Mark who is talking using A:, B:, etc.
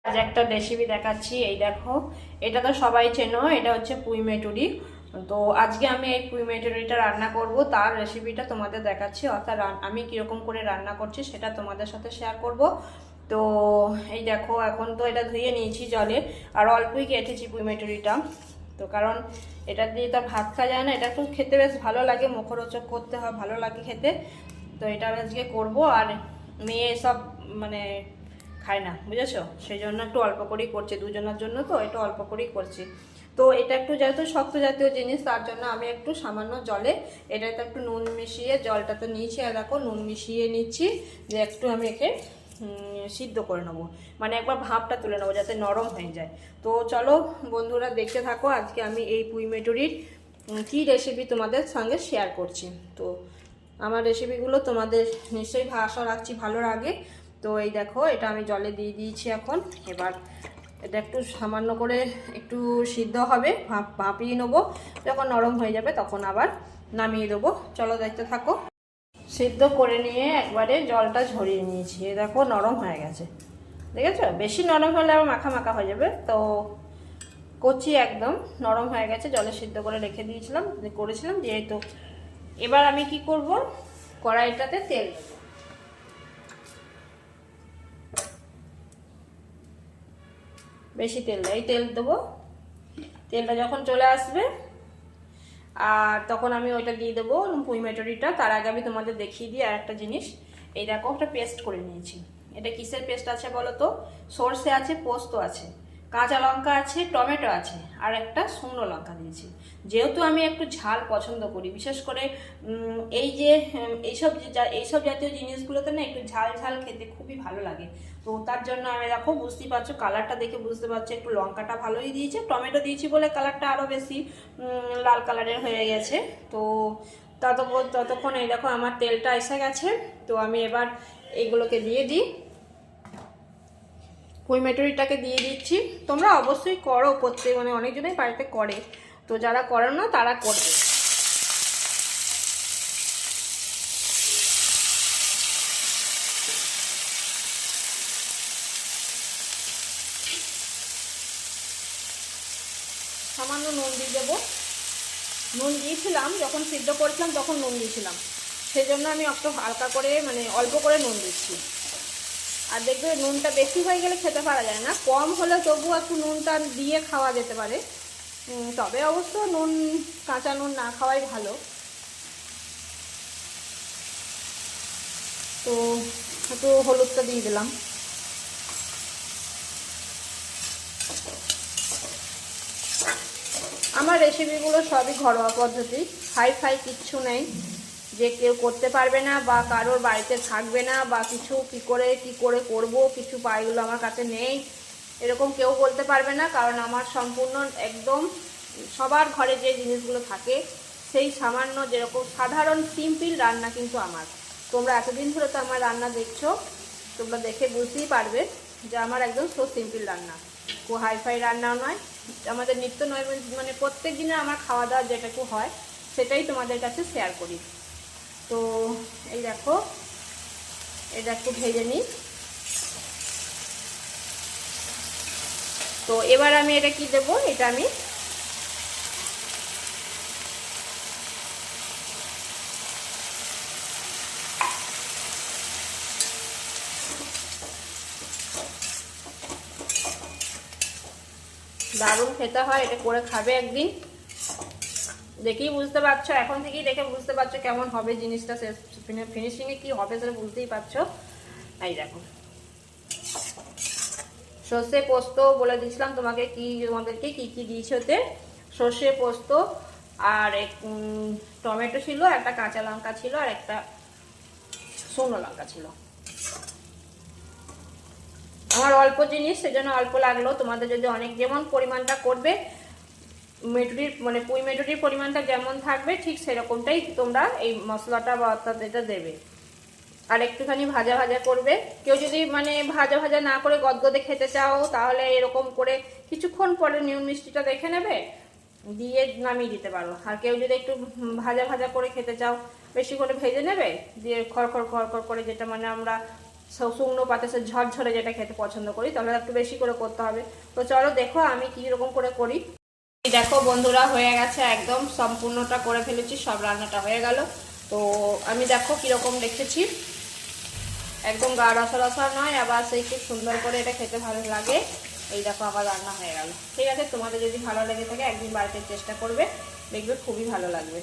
A: আজ একটা রেসিপি দেখাচ্ছি। এই দেখো, এটা তো সবাই চেনো, এটা হচ্ছে পুঁই মেটুরি। তো আজকে আমি এই পুঁই মেটুরিটা রান্না করব, তার রেসিপিটা তোমাদের দেখাচ্ছি, অর্থাৎ আমি কিরকম করে রান্না করছি সেটা তোমাদের সাথে শেয়ার করব। তো এই দেখো, এখন তো এটা ধুয়ে নিয়েছি জলে, আর অল্পই কেটেছি পুঁই মেটুরিটা। তো কারণ এটা দিয়ে তো ভাত খাওয়া যায় না, এটা একটু খেতে বেশ ভালো লাগে, মুখরোচক করতে হয়, ভালো লাগে খেতে। তো এটা আজকে করব, আর মেয়ে সব মানে খায় না, বুঝেছো, সেই জন্য একটু অল্প করেই করছি, দুজনের জন্য তো একটু অল্প করেই করছি। তো এটা একটু যেহেতু শক্ত জাতীয় জিনিস, তার জন্য আমি একটু সামান্য জলে এটাতে একটু নুন মিশিয়ে, জলটা তো নিয়েছি আর দেখো নুন মিশিয়ে নিচ্ছি, যে একটু আমি একে সিদ্ধ করে নেবো, মানে একবার ভাপটা তুলে নেবো যাতে নরম হয়ে যায়। তো চলো বন্ধুরা, দেখতে থাকো আজকে আমি এই পুঁই মেটুরির কী রেসিপি তোমাদের সঙ্গে শেয়ার করছি। তো আমার রেসিপিগুলো তোমাদের নিশ্চয়ই আশা রাখছি ভালো লাগে। তো এই দেখো, এটা আমি জলে দিয়ে দিয়েছি এখন। এবার এটা একটু সামান্য করে একটু সিদ্ধ হবে, ভাপিয়ে নেবো, যখন নরম হয়ে যাবে তখন আবার নামিয়ে দেবো। চলো দেখতে থাকো। সিদ্ধ করে নিয়ে একবারে জলটা ঝরিয়ে নিয়েছি, দেখো নরম হয়ে গেছে, দেখেছো? বেশি নরম হলে আবার মাখা মাখা হয়ে যাবে। তো কচি একদম নরম হয়ে গেছে, জলে সিদ্ধ করে রেখে দিয়েছিলাম, করেছিলাম যেহেতু। এবার আমি কি করব, কড়াইটাতে তেল দেবো, বেশি তেল দেয়, তেল দেবো। তেলটা যখন চলে আসবে আর তখন আমি ওইটা দিয়ে দেবো পুঁই মেটুরিটা। তার আগে আমি তোমাদের দেখিয়ে দিই আর একটা জিনিস। এই দেখো, একটা পেস্ট করে নিয়েছি। এটা কিসের পেস্ট আছে বলো তো? সর্ষে আছে, পোস্ত আছে, কাঁচা লঙ্কা আছে, টমেটো আছে, আর একটা শুকনো লঙ্কা দিয়েছি। যেহেতু আমি একটু ঝাল পছন্দ করি, বিশেষ করে এই যে এইসব জাতীয় জিনিসগুলোতে না একটু ঝাল ঝাল খেতে খুবই ভালো লাগে। তো তার জন্য আমি দেখো, বুঝতেই পারছো, কালারটা দেখে বুঝতে পারছো একটু লঙ্কাটা ভালোই দিয়েছে, টমেটো দিয়েছি বলে কালারটা আরও বেশি লাল কালারের হয়ে গেছে। তো ততক্ষণ এই দেখো আমার তেলটা এসে গেছে। তো আমি এবার এইগুলোকে দিয়ে দিই, পুঁই মেটুরিটাকে দিয়ে দিচ্ছি। তোমরা অবশ্যই করো, মানে অনেকজনেই বাড়িতে করে, তো যারা করে না তারা করবে। সামান্য নুন দিয়ে দেবো, নুন দিয়েছিলাম যখন সিদ্ধ করেছিলাম, তখন নুন দিয়েছিলাম, সেই জন্য আমি একটু হালকা করে মানে অল্প করে নুন দিচ্ছি। আর দেখবে নুনটা বেশি হয়ে গেলে খেতে পারা যায় না, কম হলে তবুও একটু নুনটা দিয়ে খাওয়া যেতে পারে। তবে অবশ্য নুন, কাঁচা নুন না খাওয়াই ভালো। তো একটু হলুদটা দিয়ে দিলাম। আমার রেসিপিগুলো সবই ঘরোয়া পদ্ধতি, হাই ফাই কিচ্ছু নেই যে কেউ করতে পারবে না বা কারোর বাড়িতে থাকবে না বা কিছু কি করে করব, কিছু পাইগুলো আমার কাছে নেই, এরকম কেউ বলতে পারবে না। কারণ আমার সম্পূর্ণ একদম সবার ঘরে যে জিনিসগুলো থাকে সেই সামান্য যেরকম সাধারণ সিম্পল রান্না কিন্তু আমার। তোমরা এতদিন ধরে তো আমার রান্না দেখছো, তোমরা দেখে বুঝতেই পারবে যে আমার একদম সো সিম্পল রান্না, খুব হাইফাই রান্নাও নয়। আমাদের নিত্য নয়, মানে প্রত্যেক দিনে আমার খাওয়া দাওয়া যেটুকু হয় সেটাই তোমাদের কাছে শেয়ার করি। তো এই দেখো, এটা একটু ভেজে নিই। তো এবার আমি এটা কি দেবো, এটা আমি দারুণ খেতে হয়, এটা করে খাবে একদিন, দেখেই বুঝতে পারছো, এখন থেকেই দেখে বুঝতে পারছো কেমন হবে জিনিসটা, ফিনিশিংয়ে কি হবে সেটা বুঝতেই পারছো। এই দেখো, সর্ষে পোস্ত বলে দিয়েছিলাম তোমাদেরকে কি কি দিয়েছি ওতে। সর্ষে পোস্ত আর টমেটো ছিল, একটা কাঁচা লঙ্কা ছিল, আর একটা শুকনো লঙ্কা ছিল। আমার অল্প জিনিস, সেজন্য অল্প লাগলো। তোমাদের যদি অনেক, যেমন পরিমাণটা করবে মেটুরির, মানে পুঁই মেটুরির পরিমাণটা যেমন থাকবে ঠিক সেরকমটাই তোমরা এই মশলাটা বা অর্থাৎ এটা দেবে। আর একটুখানি ভাজা ভাজা করবে। কেউ যদি মানে ভাজা ভাজা না করে গদগদে খেতে চাও, তাহলে এরকম করে কিছুক্ষণ পরে নুন মিষ্টিটা দেখে নেবে, দিয়ে নামিয়ে দিতে পারো। আর কেউ যদি একটু ভাজা ভাজা করে খেতে চাও, বেশি করে ভেজে নেবে, দিয়ে খড়খড় খড়খড় করে, যেটা মানে আমরা শুকনো পাতে সে ঝরঝরে যেটা খেতে পছন্দ করি, তাহলে একটু বেশি করে করতে হবে। তো চলো দেখো আমি কীরকম করে করি। দেখো বন্ধুরা, হয়ে গেছে, একদম সম্পূর্ণটা করে ফেলেছি, সব রান্নাটা হয়ে গেল। তো আমি দেখো কীরকম রেখেছি, একদম গা রসা রসা নয়, আবার সেই খুব সুন্দর করে এটা খেতে ভালো লাগে। এই দেখো আমার রান্না হয়ে গেল। ঠিক আছে, তোমাদের যদি ভালো লেগে থাকে একদিন বাড়িতে চেষ্টা করবে, দেখবে খুবই ভালো লাগবে।